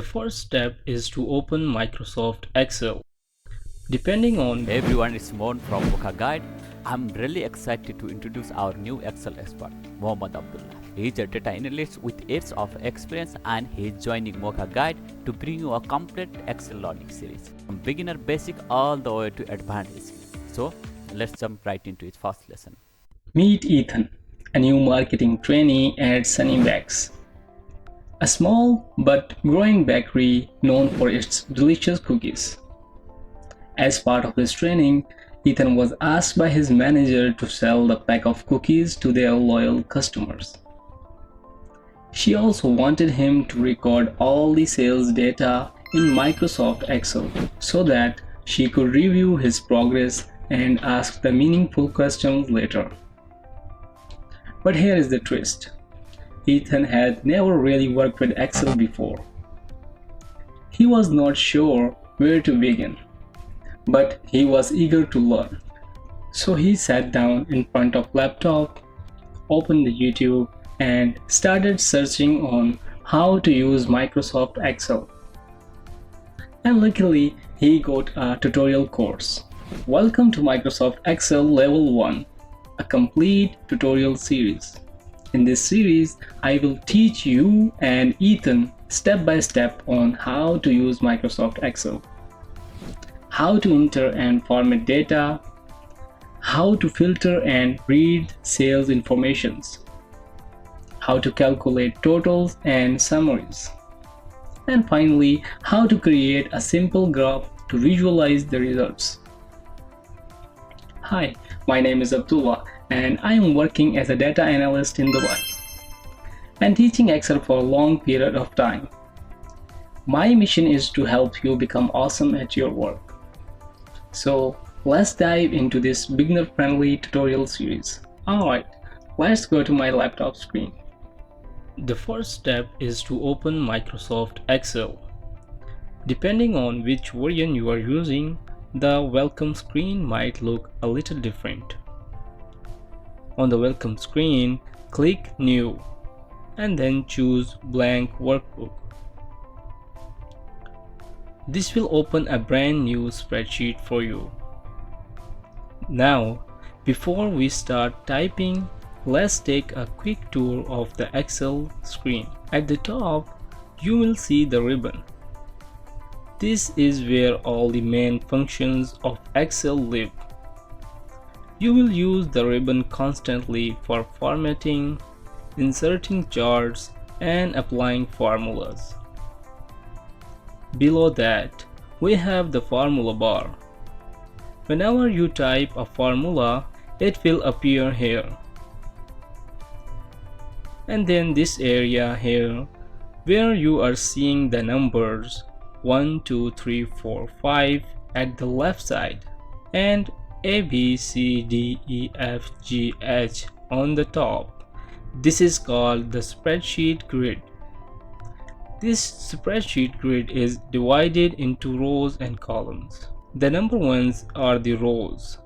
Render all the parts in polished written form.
The first step is to open Microsoft Excel. Depending on Everyone, it's Mon from Mokha Guide. I'm really excited to introduce our new Excel expert, Mohammad Abdullah. He's a data analyst with years of experience and he's joining Mokha Guide to bring you a complete Excel learning series from beginner basic all the way to advanced. So let's jump right into its first lesson. Meet Ethan, a new marketing trainee at Sunnybakes, a small but growing bakery known for its delicious cookies. As part of his training, Ethan was asked by his manager to sell the pack of cookies to their loyal customers. She also wanted him to record all the sales data in Microsoft Excel so that she could review his progress and ask the meaningful questions later. But here is the twist. Ethan had never really worked with Excel before. He was not sure where to begin, but he was eager to learn. So he sat down in front of laptop, opened the YouTube, and started searching on how to use Microsoft Excel. And luckily, he got a tutorial course. Welcome to Microsoft Excel Level 1, a complete tutorial series. In this series, I will teach you and Ethan step by step on how to use Microsoft Excel, how to enter and format data, how to filter and read sales informations, how to calculate totals and summaries, and finally, how to create a simple graph to visualize the results. Hi, my name is Abdullah and I am working as a data analyst in Dubai and teaching Excel for a long period of time. My mission is to help you become awesome at your work. So let's dive into this beginner-friendly tutorial series. Alright, let's go to my laptop screen. The first step is to open Microsoft Excel. Depending on which version you are using, the welcome screen might look a little different. On the welcome screen, click New and then choose Blank Workbook. This will open a brand new spreadsheet for you. Now, before we start typing, let's take a quick tour of the Excel screen. At the top, you will see the ribbon. This is where all the main functions of Excel live. You will use the ribbon constantly for formatting, inserting charts, and applying formulas. Below that, we have the formula bar. Whenever you type a formula, it will appear here. And then this area here, where you are seeing the numbers 1, 2, 3, 4, 5 at the left side, and A, B, C, D, E, F, G, H on the top. This is called the spreadsheet grid. This spreadsheet grid is divided into rows and columns. The number ones are the rows.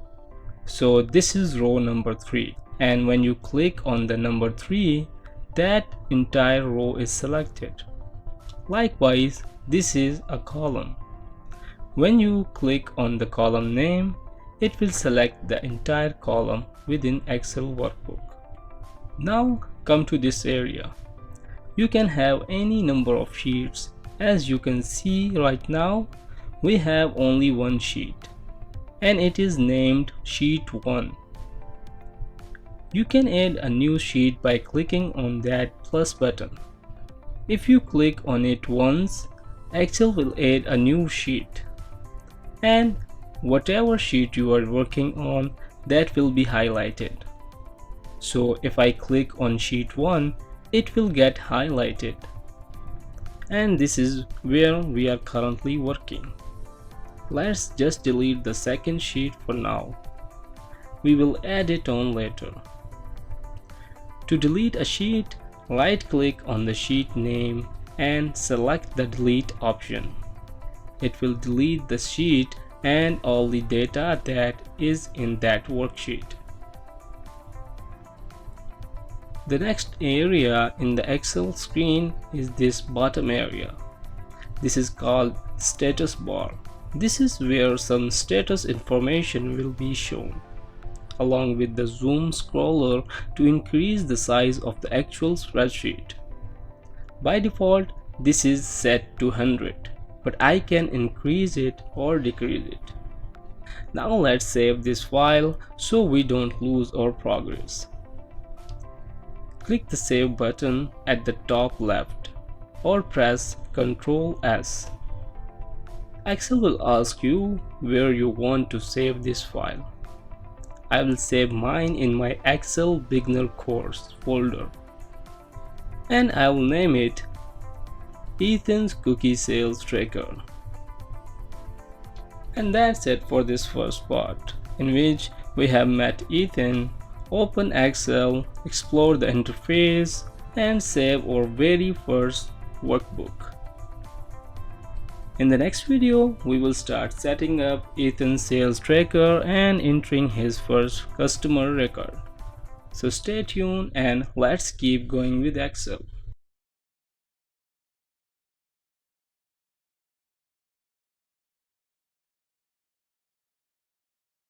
So this is row number 3. And when you click on the number 3, that entire row is selected. Likewise, this is a column. When you click on the column name, it will select the entire column within Excel workbook. Now come to this area. You can have any number of sheets. As you can see right now, we have only one sheet and it is named Sheet 1. You can add a new sheet by clicking on that plus button. If you click on it once, Excel will add a new sheet. And whatever sheet you are working on, that will be highlighted. So if I click on sheet 1, it will get highlighted. And this is where we are currently working. Let's just delete the second sheet for now. We will add it on later. To delete a sheet, right-click on the sheet name and select the delete option. It will delete the sheet and all the data that is in that worksheet. The next area in the Excel screen is this bottom area. This is called status bar. This is where some status information will be shown, along with the zoom scroller to increase the size of the actual spreadsheet. By default, this is set to 100, but I can increase it or decrease it. Now let's save this file so we don't lose our progress. Click the Save button at the top left or press Ctrl S. Excel will ask you where you want to save this file. I will save mine in my Excel Beginner Course folder, and I will name it Ethan's Cookie Sales Tracker. And that's it for this first part, in which we have met Ethan, open Excel, explore the interface, and save our very first workbook. In the next video, we will start setting up Ethan's sales tracker and entering his first customer record. So stay tuned and let's keep going with Excel.